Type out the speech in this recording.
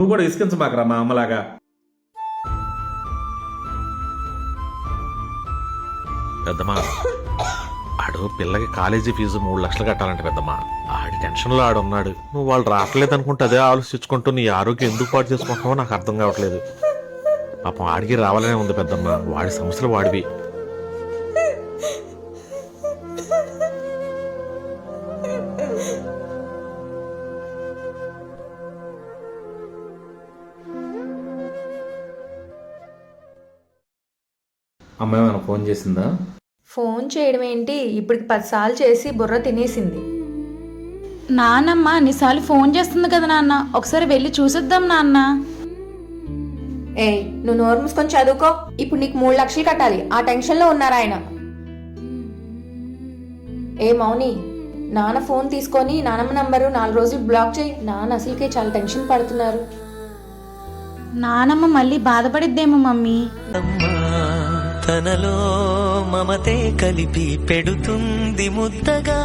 నువ్వు కూడా ఇసుకించమాకరా మా అమ్మలాగా. పెద్దమ్మా, ఆడు పిల్లకి కాలేజీ ఫీజు 3 లక్షలు కట్టాలంటే పెద్దమ్మా. ఆడి టెన్షన్లో ఆడున్నాడు. నువ్వు వాళ్ళు రావట్లేదు అనుకుంటే అదే ఆలోచించుకుంటూ నీ ఆరోగ్యం ఎందుకు పాటు చేసుకుంటున్నావో నాకు అర్థం కావట్లేదు. పాపం ఆడికి రావాలనే ఉంది పెద్దమ్మా. వాడి సమస్యలు వాడివి. అమ్మాయి ఏమైనా ఫోన్ చేసిందా? ఫోన్ చేయడం ఏంటి, ఇప్పటికి 10 సార్లు చేసి బుర్ర తినేసింది. నాన్నమ్మ అన్నిసార్లు ఫోన్ చేస్తుంది కదా నాన్న, ఒకసారి వెళ్ళి చూసిద్దాం నాన్న. ఏయ్, నువ్వు నోరు మూసుకొని చదువుకో. ఇప్పుడు నీకు 3 లక్షలు కట్టాలి, ఆ టెన్షన్లో ఉన్నారు ఆయన. ఏ మౌని, నాన్న ఫోన్ తీసుకొని నానమ్మ నంబరు 4 రోజులు బ్లాక్ చేయి. నాన్న అసలుకే చాలా టెన్షన్ పడుతున్నారు. నానమ్మ మళ్ళీ బాధపడిద్దేమో మమ్మీ. తనలో మమతే కలిపి పెడుతుంది ముద్దగా.